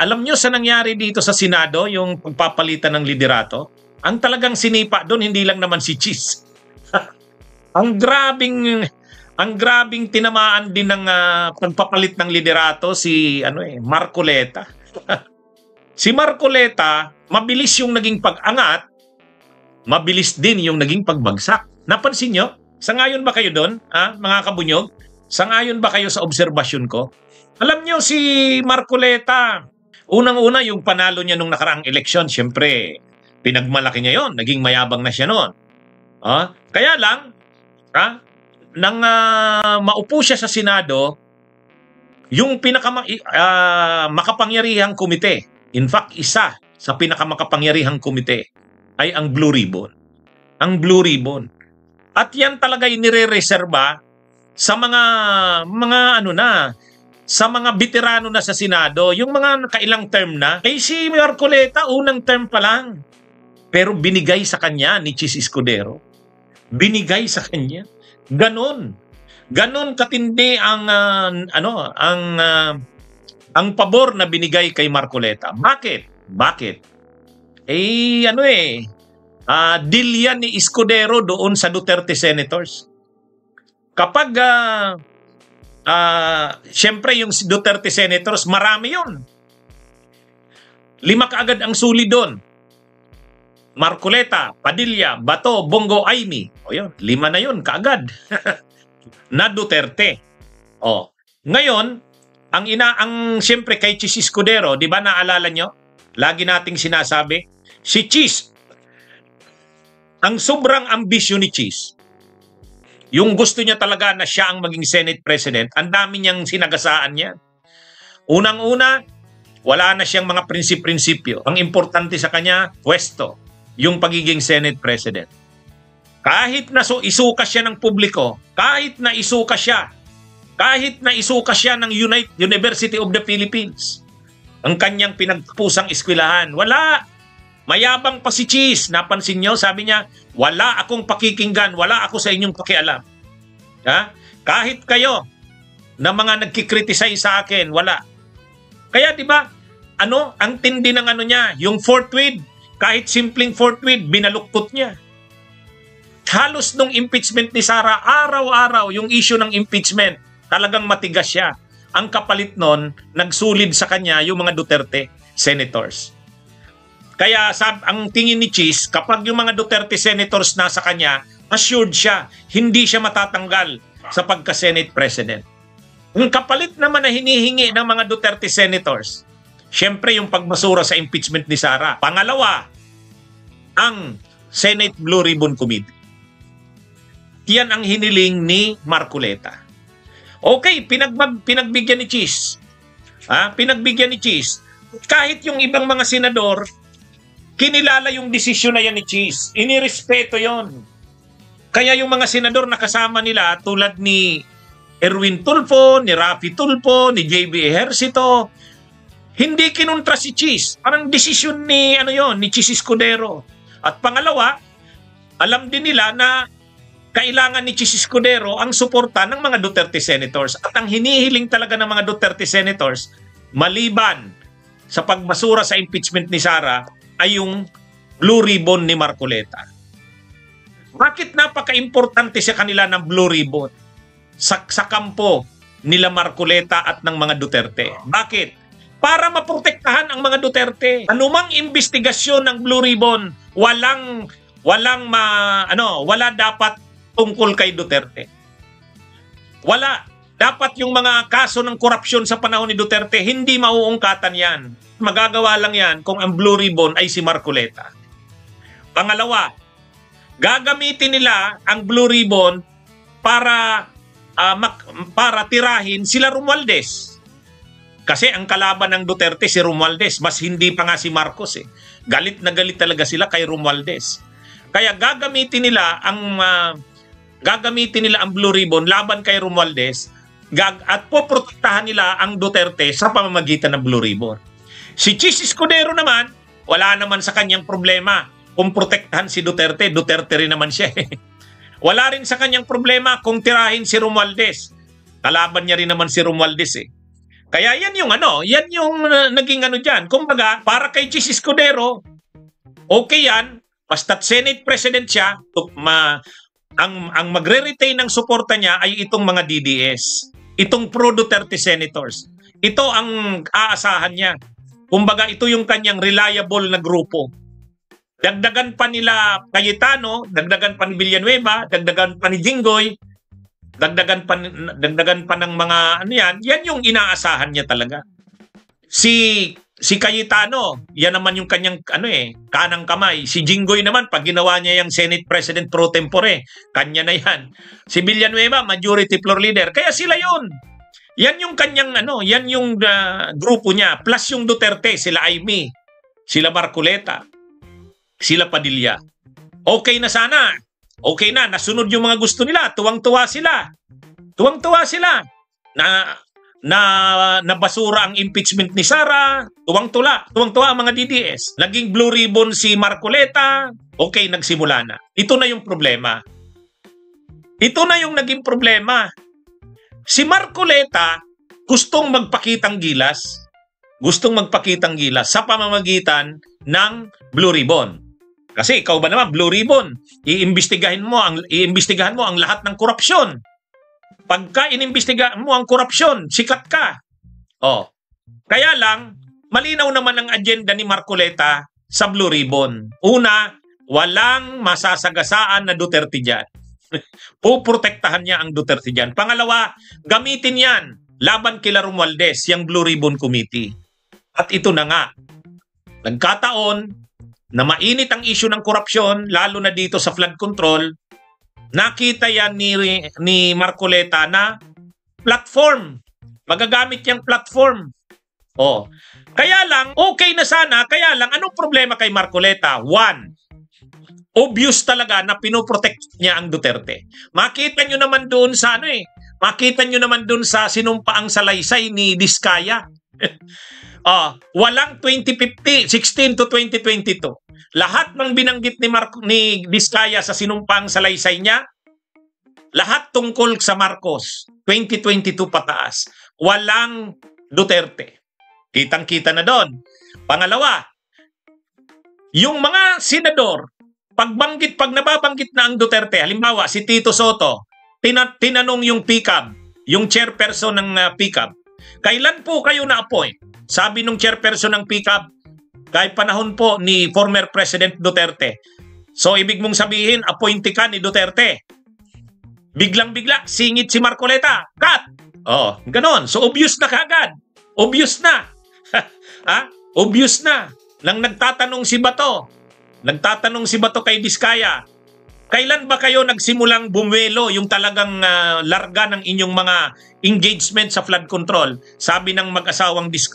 Alam nyo sa nangyari dito sa Senado, yung pagpapalitan ng liderato? Ang talagang sinipa doon, hindi lang naman si Cheese. ang grabing tinamaan din ng pagpapalit ng liderato si Marcoleta. Si Marcoleta, mabilis yung naging pag-angat, mabilis din yung naging pagbagsak. Napansin nyo? Sangayon ba kayo doon, mga kabunyog? Sangayon ba kayo sa obserbasyon ko? Alam nyo si Marcoleta, unang-una yung panalo niya nung nakaraang eleksyon, siyempre, pinagmalaki niya yon, naging mayabang na siya noon. Kaya lang, nang maupo siya sa Senado, yung makapangyarihang komite, in fact, isa sa pinakamakapangyarihang komite ay ang Blue Ribbon. Ang Blue Ribbon. At yan talaga inire-reserba sa sa mga veterano na sa Senado, yung mga nakailang term na. Kay si Marcoleta, unang term pa lang. Pero binigay sa kanya ni Chis Escudero. Binigay sa kanya. Ganon katindi ang pabor na binigay kay Marcoleta. Bakit? Deal yan ni Escudero doon sa Duterte Senators. Kapag siyempre yung Duterte Senators, marami yun. 5 kaagad ang suli doon. Marcoleta, Padilla, Bato, Bongo, Aimee. O yun, 5 na yun kaagad. Na Duterte. Ngayon, ang siyempre kay Chis Escudero, di ba naalala nyo? Lagi nating sinasabi, si Chis, ang sobrang ambisyon ni Chis, yung gusto niya talaga na siya ang maging Senate President, ang dami niyang sinagasaan niya. Unang-una, wala na siyang mga prinsip-prinsipyo. Ang importante sa kanya, pwesto, yung pagiging Senate President. Kahit na isuka siya ng publiko, kahit na isuka siya ng University of the Philippines, ang kanyang pinagpusang eskwelahan, wala. Mayabang pa si Cheese. Napansin nyo, sabi niya, wala akong pakikinggan, wala ako sa inyong pakialam. Kahit kayo na mga nagkikriticize sa akin, wala. Kaya di ba, ang tindi ng niya, yung fourth wheel, kahit simpleng fourth wheel, binaluktot niya. Halos nung impeachment ni Sara, araw-araw yung issue ng impeachment, talagang matigas siya. Ang kapalit nun, nagsulid sa kanya yung mga Duterte senators. Kaya ang tingin ni Cheese, kapag yung mga Duterte senators nasa kanya, assured siya, hindi siya matatanggal sa pagka-Senate President. Ang kapalit naman na hinihingi ng mga Duterte senators, siyempre yung pagmasura sa impeachment ni Sara. Pangalawa, ang Senate Blue Ribbon Committee. Yan ang hiniling ni Marcoleta. Okay, pinagbigyan ni Cheese. Pinagbigyan ni Cheese. Kahit yung ibang mga senador, kinilala yung desisyon na yan ni Cheese. Inirespeto yon. Kaya yung mga senador na kasama nila tulad ni Erwin Tulfo, ni Raffy Tulfo, ni JB Ejercito, hindi kinontra si Cheese. Parang desisyon ni ni Chis Escudero. At pangalawa, alam din nila na kailangan ni Chis Escudero ang suporta ng mga Duterte senators. At ang hinihiling talaga ng mga Duterte senators, maliban sa pagmasura sa impeachment ni Sara, ay yung Blue Ribbon ni Marcoleta. Bakit napaka-importante sa kanila ng Blue Ribbon sa kampo nila Marcoleta at ng mga Duterte? Bakit? Para maprotektahan ang mga Duterte. Anumang investigasyon ng Blue Ribbon, wala dapat tungkol kay Duterte. Wala. Dapat yung mga kaso ng korupsyon sa panahon ni Duterte, hindi mauungkatan yan. Magagawa lang yan kung ang Blue Ribbon ay si Marcoleta. Pangalawa, gagamitin nila ang Blue Ribbon para tirahin sila Romualdez. Kasi ang kalaban ng Duterte si Romualdez, mas hindi pa nga si Marcos eh. Galit na galit talaga sila kay Romualdez. Kaya gagamitin nila ang Blue Ribbon laban kay Romualdez at poprotektahan nila ang Duterte sa pamamagitan ng Blue Ribbon. Si Chis Escudero naman, wala naman sa kanyang problema kung protektahan si Duterte. Duterte rin naman siya. Wala rin sa kanyang problema kung tirahin si Romualdez. Kalaban niya rin naman si Romualdez eh. Kaya yan yung naging diyan. Kumbaga, para kay Chis Escudero, okay yan, basta't Senate President siya, ang magre-retain ng suporta niya ay itong mga DDS, itong pro-Duterte senators. Ito ang aasahan niya. Kumbaga, ito yung kanyang reliable na grupo. Dagdagan pa nila Cayetano, dagdagan pa ni Villanueva, dagdagan pa ni Jinggoy, dagdagan pa ng mga yan yung inaasahan niya talaga. Si Cayetano, yan naman yung kanyang kanang kamay. Si Jinggoy naman, pag ginawa niya yung Senate President pro tempore, kanya na yan. Si Villanueva, majority floor leader. Kaya sila yun. Yan yung kanyang yan yung grupo niya. Plus yung Duterte, sila Amy, sila Marcoleta, sila Padilla. Okay na sana. Okay na, nasunod yung mga gusto nila. Tuwang-tuwa sila. Tuwang-tuwa sila. Nabasura ang impeachment ni Sara. Tuwang-tuwa ang mga DDS. Naging blue ribbon si Marcoleta. Okay, nagsimula na. Ito na yung problema. Ito na yung naging problema. Si Marcoleta gustong magpakitang gilas. Gustong magpakitang gilas sa pamamagitan ng blue ribbon. Kasi ikaw ba naman, blue ribbon, iimbestigahan mo ang lahat ng korupsyon. Pagka inimbestigahan mo ang korupsyon, sikat ka. Kaya lang, malinaw naman ang agenda ni Marcoleta sa blue ribbon. Una, walang masasagasaan na Duterte dyan. Puprotektahan niya ang Duterte dyan. Pangalawa, gamitin yan laban kila Romualdez, yung Blue Ribbon Committee. At ito na nga, nagkataon na mainit ang issue ng korupsyon, lalo na dito sa flood control, nakita yan ni Marcoleta na platform. Magagamit yung platform. Kaya lang, okay na sana, kaya lang, anong problema kay Marcoleta? One, obvious talaga na pinoprotect niya ang Duterte. Makita nyo naman doon sa makita nyo naman doon sa sinumpaang salaysay ni Diskaya. Walang 2016 to 2022. Lahat ng binanggit ni Diskaya sa sinumpang salaysay niya, lahat tungkol sa Marcos, 2022 pataas. Walang Duterte. Kitang-kita na doon. Pangalawa, yung mga senador, pag nababanggit na ang Duterte, halimbawa si Tito Soto, tinanong yung PCAB, yung chairperson ng PCAB, kailan po kayo na-appoint? Sabi nung chairperson ng PCAB, kahit panahon po ni former President Duterte. So, ibig mong sabihin, appointee ka ni Duterte. Biglang-bigla, singit si Marcoleta. Cut! Ganon. So, obvious na kagad. Obvious na. Obvious na. Nang nagtatanong si Bato kay Diskaya, kailan ba kayo nagsimulang bumuelo yung talagang larga ng inyong mga engagement sa flood control? Sabi ng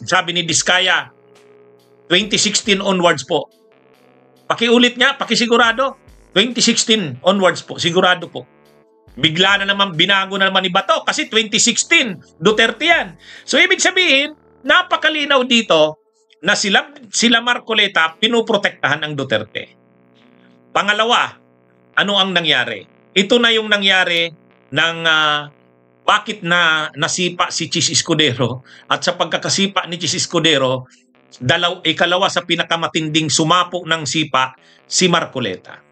sabi ni Diskaya, 2016 onwards po. Pakiulit niya, pakisigurado. 2016 onwards po, sigurado po. Bigla na naman, binago na naman ni Bato kasi 2016, Duterte yan. So, ibig sabihin, napakalinaw dito na sila Marcoleta pinoprotektahan ang Duterte. Pangalawa, ano ang nangyari? Ito na yung nangyari ng bakit nasipa si Chis Escudero, at sa pagkakasipa ni Chis Escudero, ikalawa sa pinakamatinding sumapo ng sipa, si Marcoleta.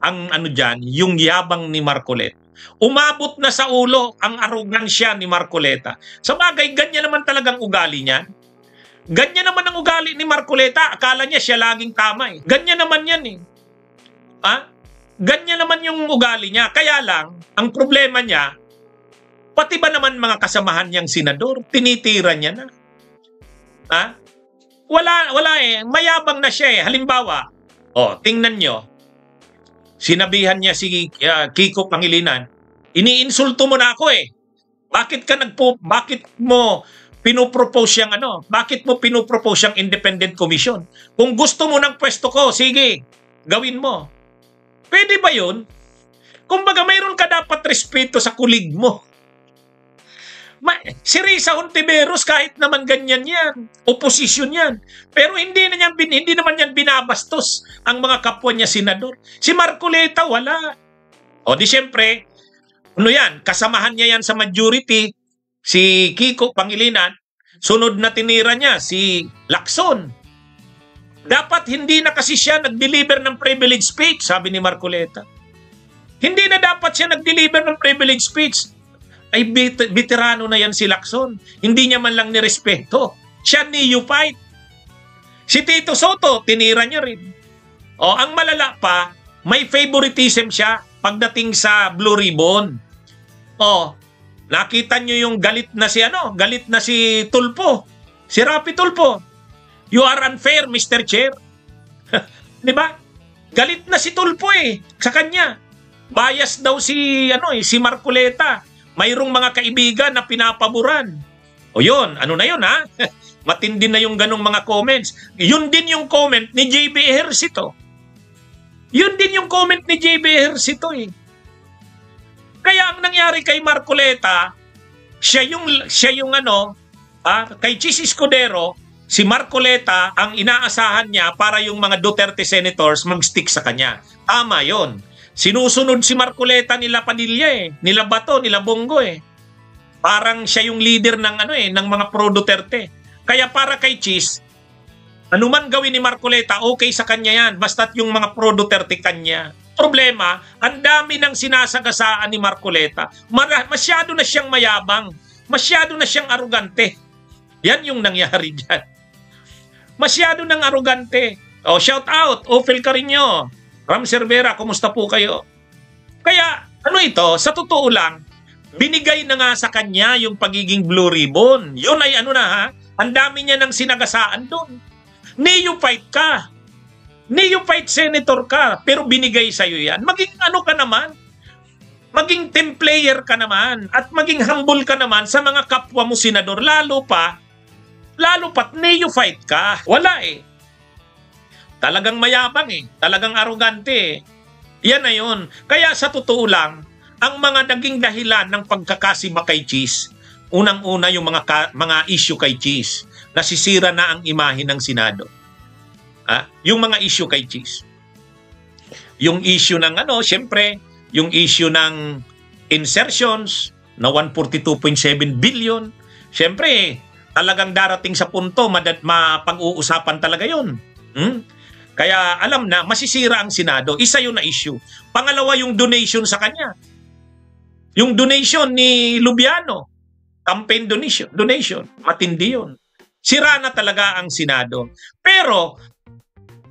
Ang dyan, yung yabang ni Marcoleta. Umabot na sa ulo ang arogansya ni Marcoleta. Sa bagay, ganyan naman talagang ugali niya. Ganyan naman ang ugali ni Marcoleta. Akala niya siya laging tama eh. Ganyan naman yan eh. Ganyan naman yung ugali niya. Kaya lang, ang problema niya, pati ba naman mga kasamahan niyang senador, tinitira niya na. Wala eh. Mayabang na siya eh. Halimbawa, tingnan nyo, sinabihan niya si Kiko Pangilinan, iniinsulto mo na ako eh. Bakit mo pinopropose siyang independent commission? Kung gusto mo ng pwesto ko, sige, gawin mo. Pwede ba yun? Kumbaga, mayroon ka dapat respeto sa kulig mo. Si Risa Hontiveros, kahit naman ganyan yan, oposisyon yan. Pero hindi naman yan binabastos ang mga kapwa niya senador. Si Marcoleta, wala. Di siyempre, kasamahan niya yan sa majority, si Kiko Pangilinan, sunod na tinira niya si Lacson. Dapat hindi na kasi siya nag-deliver ng privilege speech, sabi ni Marcoleta. Hindi na dapat siya nag-deliver ng privilege speech. Ay veterano na yan si Lacson. Hindi niya man lang nirespeto. Siya neophyte. Si Tito Soto, tinira niya rin. O, ang malala pa, may favoritism siya pagdating sa Blue Ribbon. O, nakita niyo yung galit na si Tulfo. Si Rapi Tulfo. You are unfair, Mr. Chair. Di ba? Galit na si Tulfo sa kanya. Bias daw si Marcoleta. Mayroong mga kaibigan na pinapaboran. O yun, ano na yun ha? Matindi na yung ganong mga comments. Yun din yung comment ni JB Ejercito. Yun din yung comment ni JB Ejercito Kaya ang nangyari kay Marcoleta, siya yung kay Chis Escudero, si Marcoleta ang inaasahan niya para yung mga Duterte senators mag-stick sa kanya. Tama yon. Sinusunod si Marcoleta nila Padilla nila Bato, nila Bongo Parang siya yung leader ng ng mga pro-Duterte. Kaya para kay Chis, anuman gawin ni Marcoleta, okay sa kanya yan. Basta't yung mga pro-Duterte kanya. Problema, ang dami ng sinasagasaan ni Marcoleta. Masyado na siyang mayabang. Masyado na siyang arugante. Yan yung nangyari dyan. Masyado ng arugante. O, shout out, Ophel Carino, Ram Cervera, kumusta po kayo? Kaya, ito, sa totoo lang, binigay na nga sa kanya yung pagiging Blue Ribbon. Yun ay ang dami niya ng sinagasaan doon. Neophyte ka. Neophyte senator ka, pero binigay sa'yo yan. Maging ka naman. Maging team player ka naman. At maging humble ka naman sa mga kapwa mo senador. Lalo pat neophyte ka. Wala Talagang mayabang Talagang arugante Yan na yun. Kaya sa totoo lang, ang mga naging dahilan ng pagkakasiba kay Chis, unang-una yung mga issue kay Chis, nasisira na ang imahe ng Senado. Yung mga issue kay Chis. Yung issue ng siyempre, yung issue ng insertions na 142.7 billion. Siyempre, talagang darating sa punto, mapag-uusapan talaga yun. Kaya alam na, masisira ang Senado. Isa yun na issue. Pangalawa, yung donation sa kanya. Yung donation ni Lubiano, campaign donation, matindi yun. Sira na talaga ang Senado. Pero,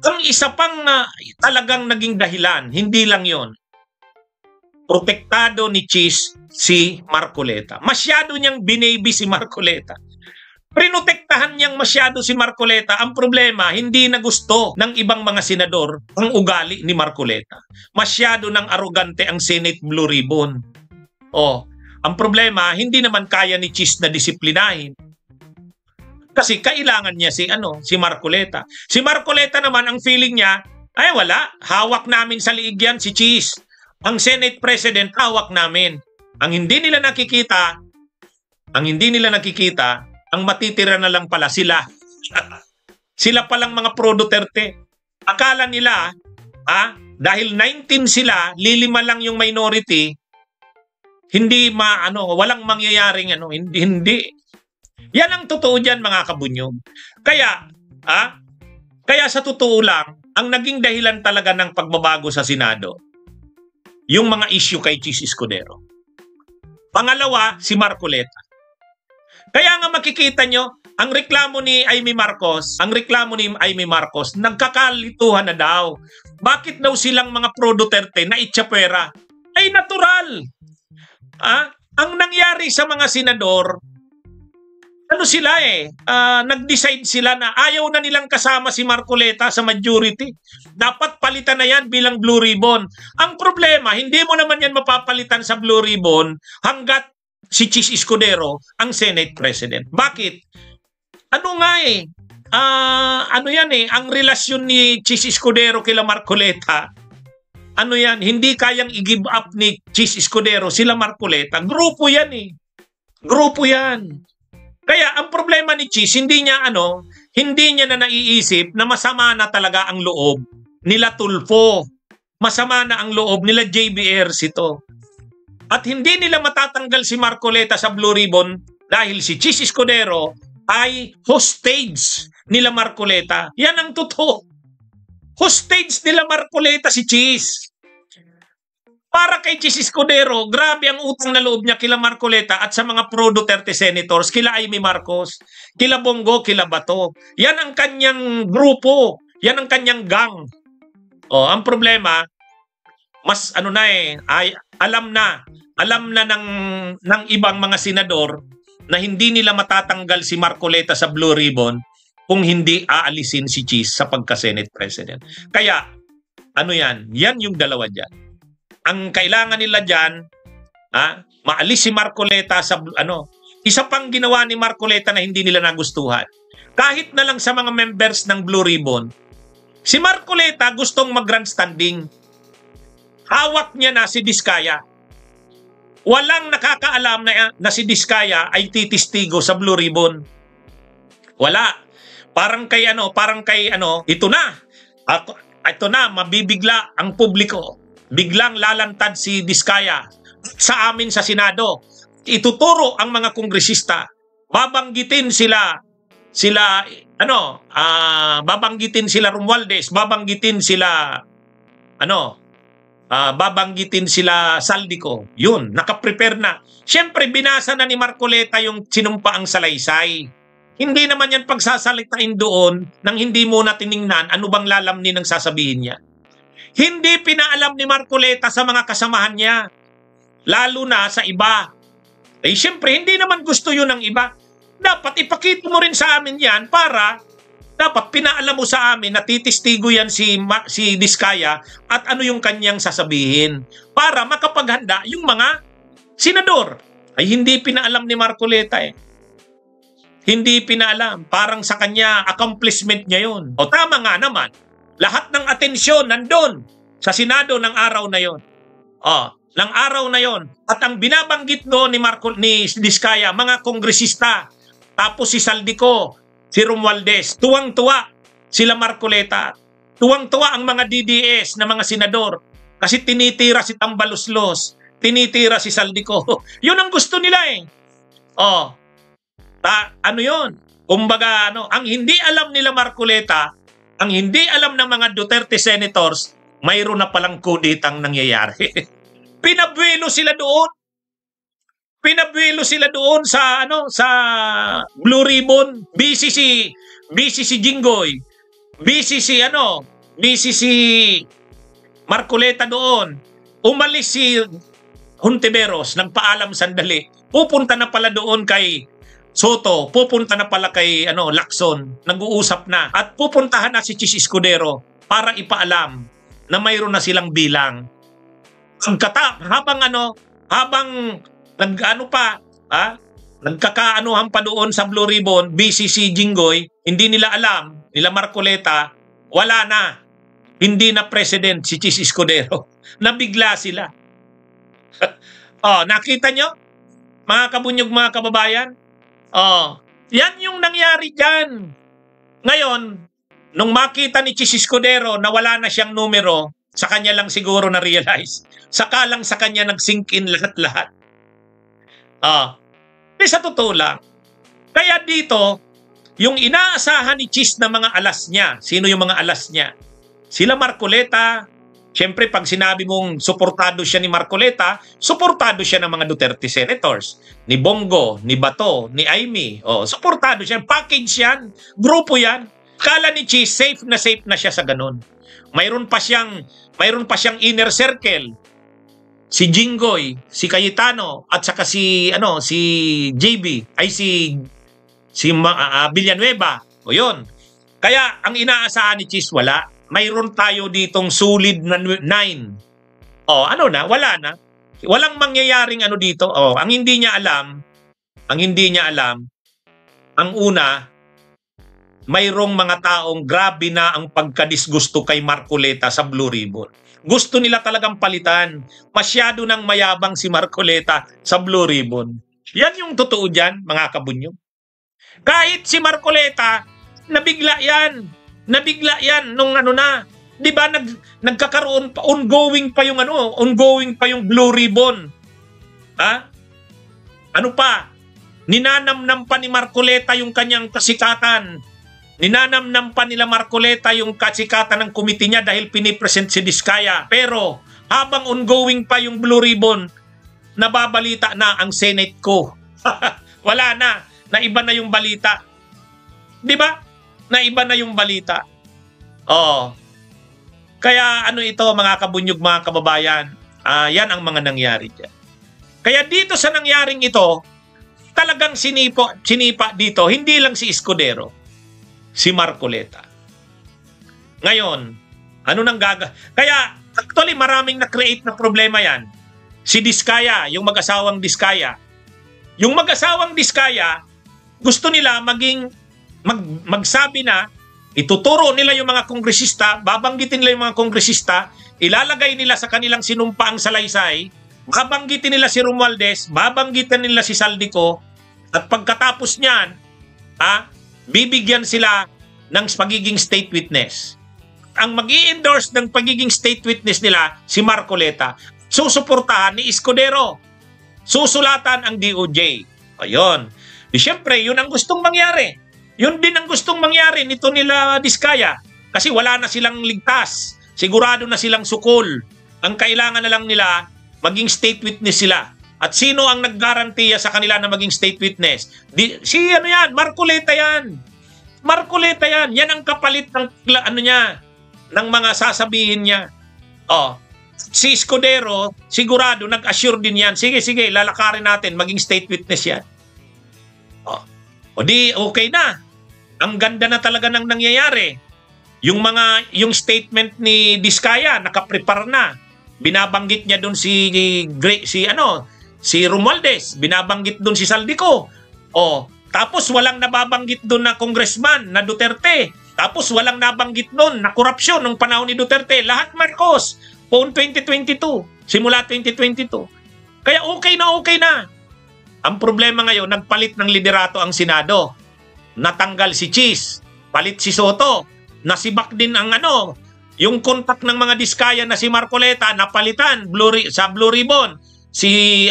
ang isa pang talagang naging dahilan, hindi lang yon, protektado ni Chis si Marcoleta. Masyado niyang binaby si Marcoleta. Prinotektahan niyang masyado si Marcoleta. Ang problema, hindi na gusto ng ibang mga senador ang ugali ni Marcoleta. Masyado ng arugante ang Senate Blue Ribbon. Ang problema, hindi naman kaya ni Chis na disiplinahin. Kasi kailangan niya si Marcoleta. Si Marcoleta naman, ang feeling niya, ay wala, hawak namin sa liig yan si Chis. Ang Senate President, hawak namin. Ang hindi nila nakikita, ang matitira na lang pala sila. Sila palang mga pro-Duterte. Akala nila, dahil 19 sila, lilima lang yung minority, hindi walang mangyayaring hindi. Yan ang totoo diyan, mga kabunyog. Kaya sa totoo lang, ang naging dahilan talaga ng pagbabago sa Senado, yung mga issue kay Chis Escudero. Pangalawa, si Marcoleta. Kaya nga makikita nyo, ang reklamo ni Amy Marcos, nagkakalituhan na daw. Bakit daw silang mga pro-Duterte na itsapera? Ay natural. Ang nangyari sa mga senador, nag-decide sila na ayaw na nilang kasama si Marcoleta sa majority. Dapat palitan na yan bilang Blue Ribbon. Ang problema, hindi mo naman yan mapapalitan sa Blue Ribbon hanggat si Chis Escudero ang Senate President. Bakit? Ang relasyon ni Chis Escudero kila Marcoleta, hindi kayang i-give up ni Chis Escudero sila Marcoleta. Grupo yan Grupo yan. Kaya ang problema ni Chis, hindi niya na naiisip na masama na talaga ang loob nila Tulfo. Masama na ang loob nila JB Ejercito. At hindi nila matatanggal si Marcoleta sa Blue Ribbon Dahil si Chis Escudero ay hostage nila Marcoleta. Yan ang totoo. Hostage nila Marcoleta si Chis. Para kay Chis Escudero, grabe ang utang na loob niya kila Marcoleta at sa mga pro-Duterte senators, kila Amy Marcos, kila Bongo, kila Bato. Yan ang kanyang grupo. Yan ang kanyang gang. Ang problema, mas alam na ng ibang mga senador na hindi nila matatanggal si Marcoleta sa Blue Ribbon kung hindi aalisin si Chis sa pagka-Senate President. Kaya, yan yung dalawa dyan. Ang kailangan nila dyan, maalis si Marcoleta sa, isa pang ginawa ni Marcoleta na hindi nila nagustuhan. Kahit na lang sa mga members ng Blue Ribbon, si Marcoleta gustong mag-grandstanding. Hawak niya na si Diskaya. Walang nakakaalam na si Diskaya ay titistigo sa Blue Ribbon. Wala. Parang kay ito na, mabibigla ang publiko. Biglang lalantad si Diskaya sa amin sa Senado. Ituturo ang mga kongresista. Babanggitin babanggitin sila Romualdez, babanggitin sila Saldico. Yun, nakaprepare na. Siyempre, binasa na ni Marcoleta yung sinumpaang salaysay. Hindi naman yan pagsasalitain doon nang hindi muna tiningnan ano bang lalamnin ng sasabihin niya. Hindi pinaalam ni Marcoleta sa mga kasamahan niya. Lalo na sa iba. Siyempre, hindi naman gusto yun ng iba. Dapat ipakita mo rin sa amin yan para dapat pinaalam mo sa amin na titistigo yan si Diskaya at ano yung kanyang sasabihin para makapaghanda yung mga senador. Hindi pinaalam ni Marcoleta Hindi pinaalam. Parang sa kanya, accomplishment niya yun. Tama nga naman. Lahat ng atensyon nandun sa Senado ng araw na yon. Ng araw na yon. At ang binabanggit doon ni Diskaya, mga kongresista, tapos si Saldico, si Romualdez, tuwang-tuwa sila Marcoleta. Tuwang-tuwa ang mga DDS na mga senador kasi tinitira si Tambaluslos, tinitira si Saldico. Yun ang gusto nila yun? Kumbaga, ang hindi alam nila Marcoleta, ang hindi alam ng mga Duterte senators, mayroon na palang kuditang nangyayari. Pinabuelo sila doon. Pinabuelo sila doon sa Blue Ribbon. Busy si Jinggoy. Busy si Marcoleta doon. Umalis si Hontiveros, nagpaalam sandali. Pupunta na pala doon kay Soto, pupunta na pala kay Lacson, nag-uusap na at pupuntahan na si Chis Escudero para ipaalam na mayroon na silang bilang. Habang nagkakaanuhan pa doon sa Blue Ribbon, busy si Jinggoy, hindi nila alam, nila Marcoleta, wala na. Hindi na president si Chis Escudero. Nabigla sila. Nakita nyo? Mga kabunyog, mga kababayan? Yan yung nangyari dyan. Ngayon, nung makita ni Chis Escudero na wala na siyang numero, sa kanya lang siguro na-realize. Saka lang sa kanya nag-sink in lahat-lahat. Sa totoo lang. Kaya dito, yung inaasahan ni Chis na mga alas niya, sino yung mga alas niya? Sila Marcoleta. Siyempre, pag sinabi mong suportado siya ni Marcoleta, suportado siya ng mga Duterte senators. Ni Bongo, ni Bato, ni Amy. Suportado siya. Package yan. Grupo yan. Kala ni Chis, safe na siya sa ganun. Mayroon pa siyang inner circle. Si Jinggoy, si Cayetano, at saka si JB, ay si Villanueva. Yun. Kaya, ang inaasahan ni Chis, wala. Mayroon tayo ditong solid na 9. Wala na. Walang mangyayaring dito. Ang hindi niya alam, ang una, mayroong mga taong grabe na ang pagkadisgusto kay Marcoleta sa Blue Ribbon. Gusto nila talagang palitan. Masyado nang mayabang si Marcoleta sa Blue Ribbon. Yan yung totoo dyan, mga kabunyog. Kahit si Marcoleta, nabigla yan nung di ba nagkakaroon pa, ongoing pa yung Blue Ribbon. Ninanamnam pa ni Marcoleta yung kanyang kasikatan. Ninanamnam pa nila Marcoleta yung kasikatan ng committee niya dahil pinipresent si Diskaya. Pero habang ongoing pa yung Blue Ribbon, nababalita na ang Senate ko. Wala na. Naiba na yung balita. Di ba? Naiba na yung balita. Oh. Kaya ano ito mga kabunyog, mga kababayan, yan ang mga nangyari dyan. Kaya dito sa nangyaring ito, talagang sinipa dito, hindi lang si Escudero, si Marcoleta. Ngayon, ano nang kaya actually maraming na-create na problema yan. Si Diskaya, yung mag-asawang Diskaya. Yung mag-asawang Diskaya, gusto nila magsabi na, ituturo nila yung mga kongresista, babanggitin nila yung mga kongresista, ilalagay nila sa kanilang sinumpaang salaysay, babanggitin nila si Romualdez, babanggitin nila si Saldico, at pagkatapos niyan, bibigyan sila ng pagiging state witness. Ang mag-i-endorse ng pagiging state witness nila, si Marcoleta, susuportahan ni Escudero, susulatan ang DOJ. Ayun. Siyempre, yun ang gustong mangyari. Yun din ang gustong mangyari nito nila Diskaya. Kasi wala na silang ligtas. Sigurado na silang sukol. Ang kailangan na lang nila, maging state witness sila. At sino ang naggarantiya sa kanila na maging state witness? Marcoleta yan. Marcoleta yan. Yan ang kapalit ng ng mga sasabihin niya. Si Escudero, sigurado, nag-assure din yan. Sige, lalakarin natin, maging state witness yan. O di, okay na. Ang ganda na talaga ng nangyayari. Yung statement ni Diskaya, nakaprepare na. Binabanggit niya doon si Romualdez, binabanggit doon si Saldico. Tapos walang nababanggit doon na congressman na Duterte. Tapos walang nabanggit doon na korupsyon nung panahon ni Duterte. Lahat Marcos, poon 2022, simula 2022. Kaya okay na. Ang problema ngayon, nagpalit ng liderato ang Senado. Natanggal si Cheese, palit si Soto, nasibak din ang yung kontak ng mga Diskaya na si Marcoleta, napalitan sa Blue Ribbon. Si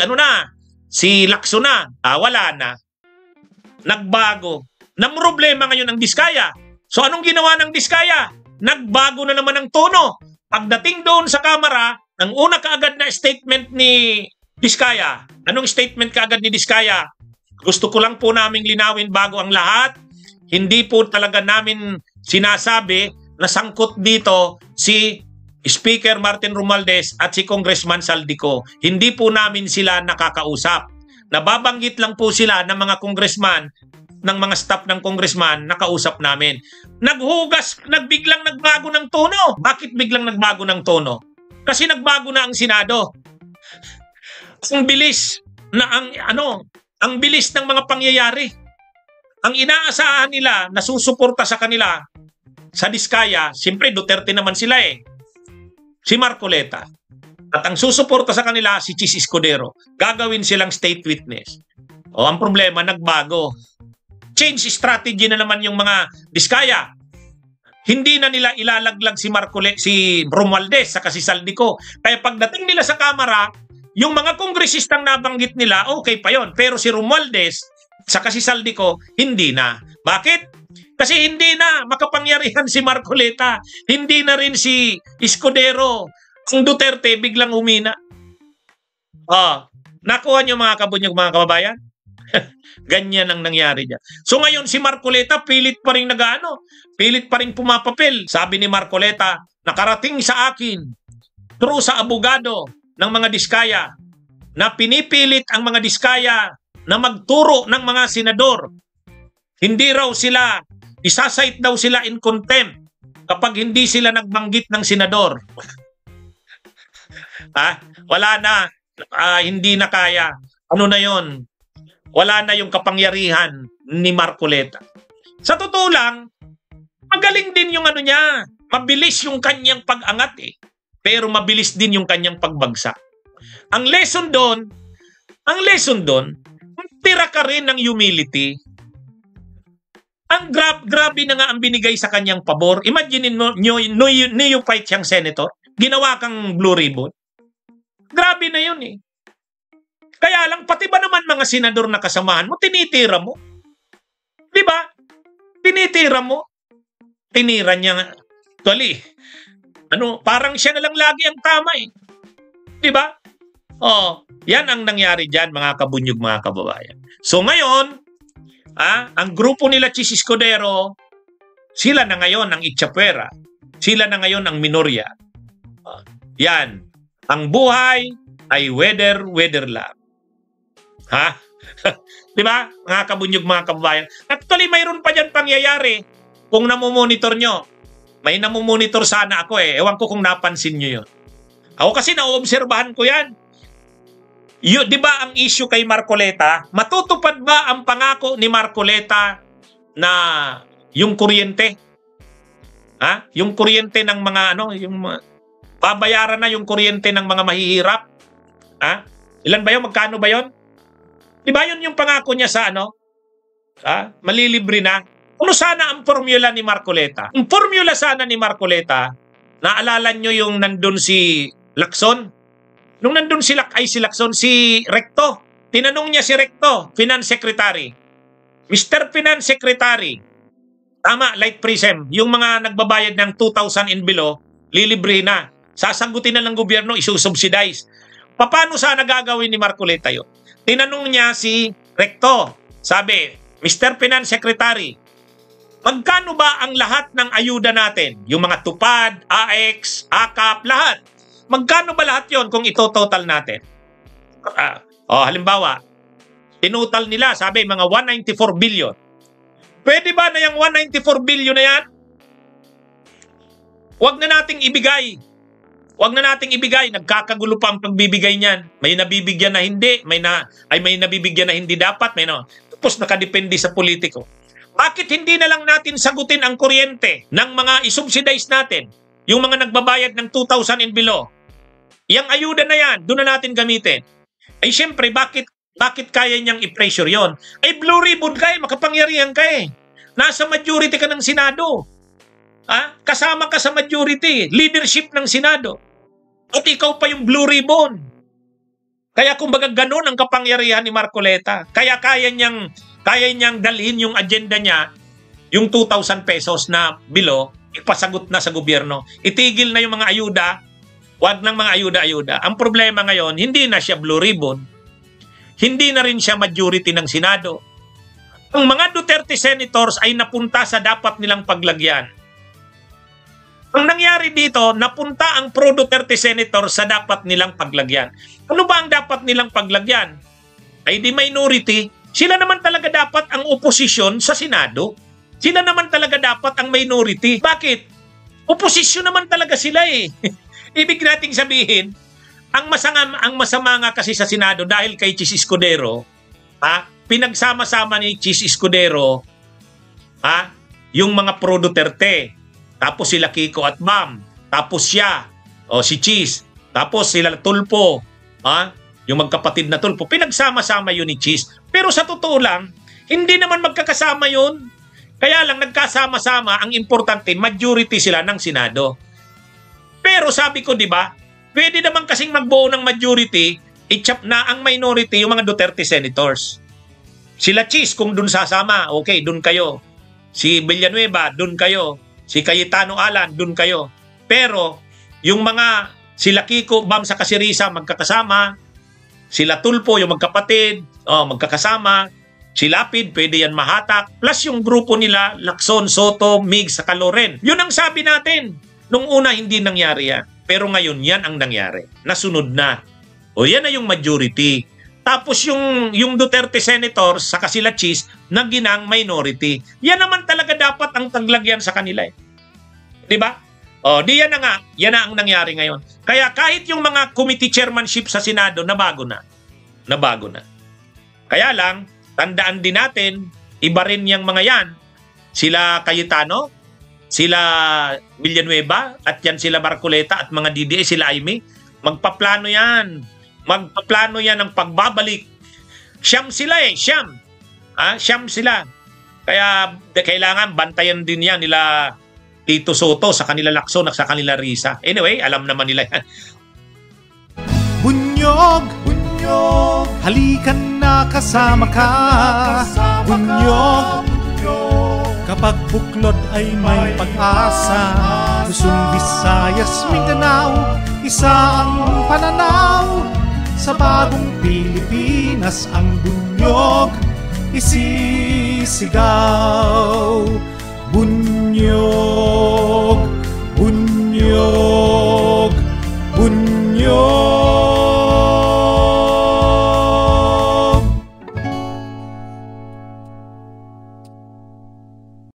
Lacson na, wala na. Nagbago. Nang problema ngayon ang Diskaya. So anong ginawa ng Diskaya? Nagbago na naman ang tono. Pagdating doon sa Kamara, ang una kaagad na statement ni Diskaya. Anong statement kaagad ni Diskaya? Gusto ko lang po naming linawin bago ang lahat. Hindi po talaga namin sinasabi na sangkot dito si Speaker Martin Romualdez at si Congressman Saldico. Hindi po namin sila nakakausap. Nababanggit lang po sila ng mga congressman, ng mga staff ng congressman, nakausap namin. Biglang nagbago ng tono. Bakit biglang nagbago ng tono? Kasi nagbago na ang Senado. Ang bilis ang bilis ng mga pangyayari. Ang inaasahan nila na susuporta sa kanila sa Diskaya, siyempre Duterte naman sila si Marcoleta. At ang susuporta sa kanila si Chis Escudero. Gagawin silang state witness. Ang problema, nagbago. Change strategy na naman yung mga Diskaya. Hindi na nila ilalaglag si Romualdez sa si Saldico. Kaya pagdating nila sa Kamara, yung mga kongresistang nabanggit nila, okay pa yon. Pero si Romualdez, saka si Saldico, hindi na. Bakit? Kasi hindi na makapangyarihan si Marcoleta. Hindi na rin si Escudero. Ang Duterte, biglang humina. Nakuha niyo mga kabunyog, mga kababayan? Ganyan ang nangyari dyan. So ngayon si Marcoleta, pilit pa rin pilit pa rin pumapapel. Sabi ni Marcoleta, nakarating sa akin, through sa abogado ng mga Diskaya, na pinipilit ang mga Diskaya na magturo ng mga senador. Hindi raw sila, isasite daw sila in contempt kapag hindi sila nagbanggit ng senador. Wala na, hindi na kaya. Ano na yon? Wala na yung kapangyarihan ni Marcoleta. Sa totoo lang, magaling din yung niya. Mabilis yung kanyang pag-angat Pero mabilis din yung kanyang pagbagsak. Ang lesson doon, tira ka rin ng humility. Ang grabe na nga ang binigay sa kanyang pabor. Imagine mo, neophyte siyang senator, ginawa kang Blue Ribbon. Grabe na yun Kaya lang, pati ba naman mga senador na kasamahan mo, tinitira mo? Di ba? Tinitira mo. Tinira niya. Actually, parang siya na lang lagi ang tama eh. Di ba? Yan ang nangyari dyan, mga kabunyog, mga kababayan. So ngayon, ang grupo nila Chis Escudero, sila na ngayon ang Itchapera. Sila na ngayon ang Minorya. Yan. Ang buhay ay weather lang. Ha? Di ba? Mga kabunyog, mga kababayan. Actually, mayroon pa dyan pangyayari kung namumonitor nyo. May namumonitor sana ako eh. Ewan ko kung napansin nyo yun. Ako kasi naoobserbahan ko yan. Di ba ang issue kay Marcoleta? Matutupad ba ang pangako ni Marcoleta na yung kuryente? Ha? Yung kuryente ng mga babayaran na yung kuryente ng mga mahihirap? Ha? Ilan ba yun? Magkano ba yun? Di ba yun yung pangako niya sa malilibre na? Ano sana ang formula ni Marcoleta? Ang formula sana ni Marcoleta, naalala nyo yung nandun si Lacson? Nung nandun si Lacson, si Recto. Tinanong niya si Recto, Finance Secretary. Mr. Finance Secretary, tama, Light Prism, yung mga nagbabayad ng 2,000 and below, lilibre na. Sasagutin na ng gobyerno, isusubsidize. Paano sana gagawin ni Marcoleta yun? Tinanong niya si Recto, sabi, Mr. Finance Secretary, magkano ba ang lahat ng ayuda natin? Yung mga tupad, AX, AKAP, lahat. Magkano ba lahat yon kung ito-total natin? Halimbawa, tinutal nila, sabi, mga 194 billion. Pwede ba na yung 194 billion na yan? Huwag na nating ibigay. Huwag na nating ibigay. Nagkakagulo pa ang pagbibigay niyan. May nabibigyan na hindi. May nabibigyan na hindi dapat. Tapos nakadepende sa politiko. Bakit hindi na lang natin sagutin ang kuryente ng mga isubsidize natin? Yung mga nagbabayad ng 2,000 and below. Yang ayuda na yan, doon na natin gamitin. Ay syempre, bakit kaya niyang i-pressure yon? Ay blue ribbon ka eh, makapangyarihan ka eh. Nasa majority ka ng Senado. Kasama ka sa majority, leadership ng Senado. At ikaw pa yung blue ribbon. Kaya kumbaga ganun ang kapangyarihan ni Marcoleta. Kaya kaya niyang dalhin yung agenda niya, yung 2,000 pesos na below, ipasagot na sa gobyerno. Itigil na yung mga ayuda, wag ng mga ayuda-ayuda. Ang problema ngayon, hindi na siya blue ribbon, hindi na rin siya majority ng Senado. Ang mga Duterte senators ay napunta sa dapat nilang paglagyan. Ang nangyari dito, napunta ang pro-Duterte senator sa dapat nilang paglagyan. Ano ba ang dapat nilang paglagyan? Ay di minority. Sila naman talaga dapat ang oposisyon sa Senado. Sila naman talaga dapat ang minority. Bakit? Oposisyon naman talaga sila eh. Ibig nating sabihin, ang masama nga kasi sa Senado dahil kay Chis Escudero, pinagsama-sama ni Chis Escudero, yung mga pro-Duterte. Tapos sila Kiko at Ma'am. Tapos siya, si Chis. Tapos sila Tulpo. Yung magkapatid na Tulpo. Pinagsama-sama yun ni Chis. Pero sa totoo lang, hindi naman magkakasama yun. Kaya lang nagkasama-sama, ang importante, majority sila ng Senado. Pero sabi ko, di ba, pwede naman kasing magbuo ng majority, i-chop na ang minority yung mga Duterte senators. Sila Chis, kung dun sasama, okay, dun kayo. Si Villanueva, dun kayo. Si Cayetano Alan, dun kayo. Pero, yung mga sila Kiko, Bam sa Kasirisa, magkakasama. Sila Tulpo, yung magkapatid, magkakasama. Si Lapid, pwede yan mahatak. Plus yung grupo nila, Lacson, Soto, Mig, sa Loren. Yun ang sabi natin. Nung una, hindi nangyari yan. Pero ngayon, yan ang nangyari. Nasunod na. O yan na yung majority. Tapos yung Duterte senators, saka sila Chis, na ginang minority. Yan naman talaga dapat ang taglagyan sa kanila eh. Di ba? Di yan na nga. Yan na ang nangyari ngayon. Kaya kahit yung mga committee chairmanship sa Senado, nabago na. Nabago na. Kaya lang, tandaan din natin, iba rin yung mga yan. Sila Cayetano, sila Villanueva, at yan sila Marcoleta, at mga DDA, sila Aimee. Magpaplano yan. Magpaplano yan ng pagbabalik. Siyam sila eh, siyam. Siyam sila. Kaya kailangan bantayan din yan nila Tito Soto sa kanila Lacson at sa kanila Risa. Anyway, alam naman nila yan. Bunyog! Halikan na kasama ka, Bunyog. Kapag buklod ay may pag-asa, Luzon, Visayas, Mindanao, isa ang pananaw. Sa bagong Pilipinas ang bunyog isisigaw. Bunyog, bunyog, bunyog.